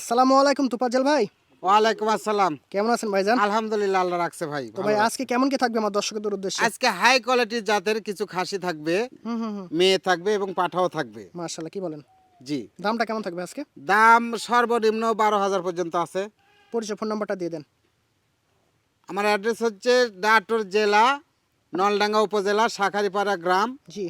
আসসালামু আলাইকুম তুফাজ্জল ভাই। ওয়ালাইকুম আসসালাম। কেমন আছেন ভাইজান? আলহামদুলিল্লাহ, আল্লাহ রাখছে ভাই। তো ভাই আজকে কেমন কি থাকবে আমার দর্শকদের উদ্দেশ্যে? আজকে হাই কোয়ালিটির জাতের কিছু খাসি থাকবে, হুম। মেয়ে থাকবে এবং পাঠাও থাকবে। মাশাআল্লাহ, কি বলেন? জি, দামটা কেমন থাকবে আজকে? দাম সর্বনিম্ন 12,000 পর্যন্ত আছে। পরিচয় ফোন নাম্বারটা দিয়ে দেন। আমার অ্যাড্রেস হচ্ছে নাটোর জেলা নলডাঙ্গা উপজেলা শাখারিপাড়া গ্রাম। জি।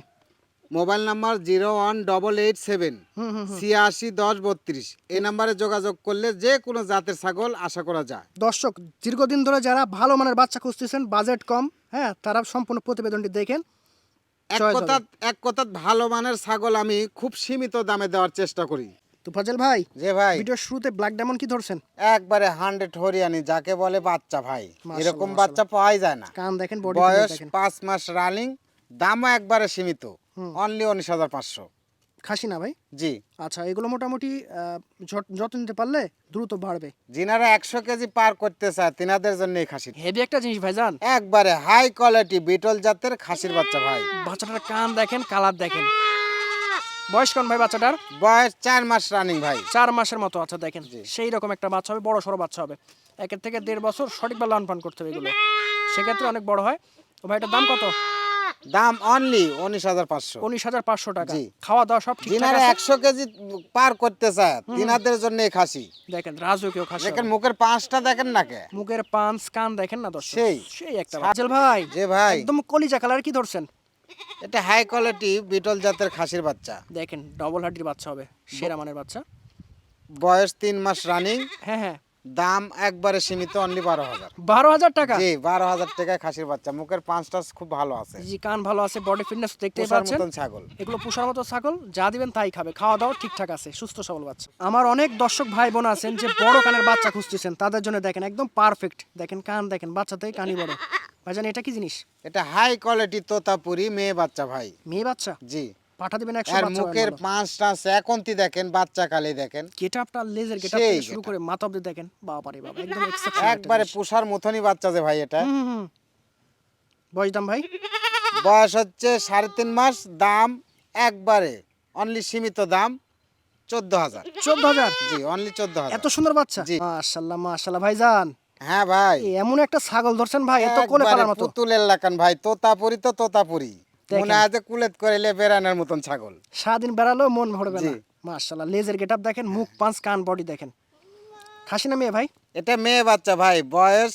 মোবাইল নাম্বার 01887 হুম। 861032। এই নাম্বারে যোগাযোগ করলে যে কোনো জাতের ছাগল আশা করা যায়। দর্শক দীর্ঘদিন ধরে যারা ভালো মানের বাচ্চা খুঁজতেছেন, বাজেট কম, হ্যাঁ, তারা সম্পূর্ণ প্রতিবেদনটি দেখেন। এক কথা ভালো মানের ছাগল আমি খুব সীমিত দামে দেওয়ার চেষ্টা করি। তুফাজ্জল ভাই, যে ভাই ভিডিওর শুরুতে ব্ল্যাক ডায়মন্ড কি ধরছেন? একবারে 100 হরিয়ানি, যাকে বলে বাচ্চা ভাই। মাশাআল্লাহ, এরকম মাশাআল্লাহ। বাচ্চা পাওয়াই যায় না। কান দেখেন, বডি বয়স দেখেন। 5 মাস রানিং, দামও একবারে সীমিত, অনলি 19,500। খাসি না ভাই? জি। আচ্ছা, এগুলো মোটামুটি যত্ন নিতে পারলে দ্রুত বাড়বে। যিনারা 100 কেজি পার করতে চায় তিনাদের জন্য এই খাসি হেভি একটা জিনিস ভাইজান। একবারে হাই কোয়ালিটি বিটল জাতের খাসির বাচ্চা ভাই। বাচ্চাটার কান দেখেন, কালার দেখেন। বয়স কোন ভাই বাচ্চাটার? বয়স 4 মাস রানিং ভাই। 4 মাসের মতো। আচ্ছা দেখেন, সেই রকম একটা বাচ্চা হবে, বড় সড়ো বাচ্চা হবে। 1 থেকে 1.5 বছর সঠিকভাবে লালন পালন করতে হবে এগুলো, সেক্ষেত্রে অনেক বড় হয়। তো ভাই এটার দাম কত? দাম অনলি 19,500। 19,500 টাকা। জি। খাওয়া দাওয়া সব ঠিকঠাক যিনারা আছে? 100 কেজি পার করতে চায় তিনাদের জন্য এই খাসি। দেখেন রাজকীয় খাসি দেখেন হবে। মুখের পাঁচটা দেখেন না কে, মুখের পাঁচ কান দেখেন না দর্শক, সেই। সেই একটা বাচ্চা ভাই। যে ভাই একদম কলিজা কালার। কি ধরছেন? এটা হাই কোয়ালিটি বিটল জাতের খাসির বাচ্চা। দেখেন ডবল হাড্ডির বাচ্চা হবে, সেরা মানের বাচ্চা। বয়স 3 মাস রানিং, হ্যাঁ। দাম একবারে সীমিত, অনলি 12,000। 12,000 টাকা? জি, 12,000 টাকায় খাসির বাচ্চা। মুখের পাঁচটা খুব ভালো আছে, জি, কান ভালো আছে, বডি ফিটনেস দেখতেই পোষার পাচ্ছেন। মতন ছাগল। এগুলো পোষার মতো ছাগল, যা দিবেন তাই খাবে, খাওয়া দাওয়া ঠিকঠাক আছে, সুস্থ সবল বাচ্চা। আমার অনেক দর্শক ভাই বোন আছেন যে বড় কানের বাচ্চা খুঁজতেছেন, তাদের জন্য দেখেন একদম পারফেক্ট। দেখেন কান দেখেন, বাচ্চাতে কানই বড়। ভাইজান এটা কি জিনিস? এটা হাই কোয়ালিটি তোতাপুরি মেয়ে বাচ্চা ভাই। মেয়ে বাচ্চা? জি। পাঠা দিবেন 100 আর বাচ্চা। মুখের পাঁচটা একন্তি দেখেন, বাচ্চা কালে দেখেন। গেটআপটা, লেজের গেটআপ সেই থেকে শুরু করে মাথা অবধি দেখেন, বাবারে বাবা, একদম এক্সেপশনাল একবারে পোষার মতনই বাচ্চা যে ভাই এটা। বয়স দাম ভাই? বয়স হচ্ছে 3.5 মাস, দাম একবারে অনলি সীমিত, দাম 14,000। 14,000? জি, অনলি 14,000। এত সুন্দর বাচ্চা? জি। মাশাআল্লাহ মাশাআল্লাহ ভাইজান। হ্যাঁ ভাই, এমন একটা ছাগল ধরছেন ভাই, এত কোলে একবারে পালার মতো। পুতুলের লাকান ভাই। তোতাপুরি তো তোতাপুরি, দেখেন। মনে হয় যে কুলেত করিলে বেড়ানোর মতন ছাগল। সারাদিন বেড়ালেও মন ভরবে জি। না। মাশাআল্লাহ, লেজের গেটআপ দেখেন, মুখ পাঁচ কান বডি দেখেন। খাসি না মেয়ে ভাই? এটা মেয়ে বাচ্চা ভাই, বয়স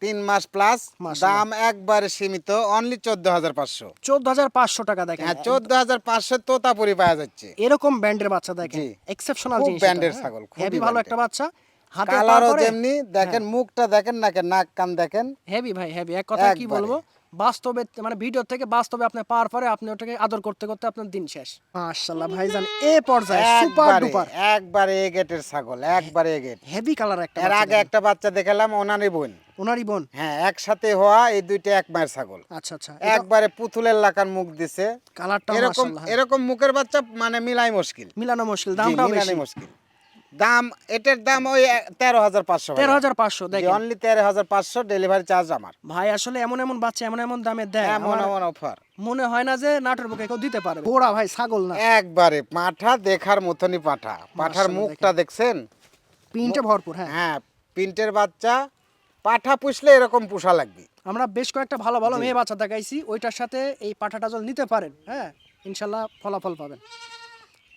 3 মাস প্লাস, মাশাআল্লাহ। দাম একবারে সীমিত, অনলি 14,500। 14,500 টাকা দেখেন। হ্যাঁ, 14,500 তোতাপুরি পাওয়া যাচ্ছে। এরকম ব্যান্ডের বাচ্চা দেখেন, জি। এক্সেপশনাল খুব জিনিস। ব্যান্ডের ছাগল, খুবই হেভি ভালো ব্যান্ডের। একটা বাচ্চা। হাতে কালারও যেমনি দেখেন, মুখটা দেখেন না, নাক কান দেখেন। হেভি ভাই, হেভি। এক কথা কি একবারে। বলবো, বাস্তবে মানে ভিডিও থেকে বাস্তবে আপনি পাওয়ার পরে আপনি ওটাকে আদর করতে করতে আপনার দিন শেষ। মাশাআল্লাহ ভাইজান, এ পর্যায়ে সুপার একবারে ডুপার একবারে এ গেটের ছাগল, একবারে এ গেট। হেভি কালার একটা এর বাচ্চা আগে দেখেন। একটা বাচ্চা দেখালাম, ওনারই বোন। ওনারই বোন? হ্যাঁ, একসাথে হওয়া এই দুইটা এক মায়ের ছাগল। আচ্ছা। একবারে পুতুলের লাকার মুখ দিছে। কালারটা এরকম মাশাআল্লাহ। এরকম মুখের বাচ্চা মানে মিলাই মুশকিল, মিলানো মুশকিল, জি, দামটাও মিলানি বেশি। মুশকিল। দাম, এটার দাম ওই 13,500। 13,500 দেখেন। অনলি 13,500, ডেলিভারি চার্জ আমার। ভাই আসলে এমন এমন বাচ্চা এমন এমন দামে দেয়, এমন আমার এমন অফার, মনে হয় না যে নাটোর বুকে কেউ দিতে পারবে। ওরা ভাই ছাগল না, একবারে পাঠা দেখার মতনই পাঠা। পাঠার মাশাআল্লাহ, মুখটা দেখছেন? প্রিন্টে ভরপুর। হ্যাঁ, হ্যাঁ, প্রিন্টের বাচ্চা। পাঠা পুষলে এরকম পোষা লাগবে। আমরা বেশ কয়েকটা ভালো ভালো মেয়ে বাচ্চা দেখাইছি, ওইটার সাথে এই পাঠাটা যদি নিতে পারেন, হ্যাঁ, ইনশাল্লাহ ফলাফল পাবেন।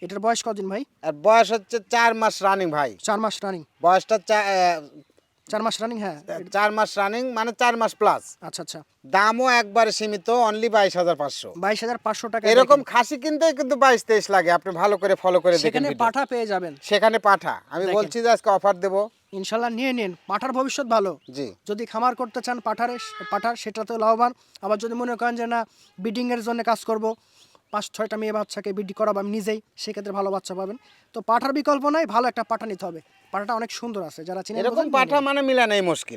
এটার বয়স কদিন ভাই? আর বয়স হচ্ছে 4 মাস রানিং ভাই। 4 মাস রানিং? বয়সটা 4 মাস রানিং, হ্যাঁ। 4 মাস রানিং মানে 4 মাস প্লাস। আচ্ছা। দামও একবারে সীমিত, অনলি 22,500। 22,500 টাকা। এরকম খাসি কিনতে কিন্তু 22-23 লাগে। আপনি ভালো করে ফলো করে দেখেন সেখানে ভিডিও। পাঠা পেয়ে যাবেন। সেখানে পাঠা, আমি দেখেন। বলছি যে আজকে অফার দেব। ইনশাল্লাহ নিয়ে নিন, পাঠার ভবিষ্যৎ ভালো। জি। যদি খামার করতে চান পাঠার সেটাতে লাভবান। আবার যদি মনে করেন যে না, ব্রিডিং এর জন্য কাজ করব, 5-6টা মেয়ে বাচ্চাকে ব্রিড করাবো আমি নিজেই, সেক্ষেত্রে ভালো বাচ্চা পাবেন। তো পাঠার বিকল্প নাই, ভালো একটা পাঠা নিতে হবে। পাঠাটা অনেক সুন্দর আছে, যারা চিনেন এরকম পাঠা মানে মিলানোই মুশকিল।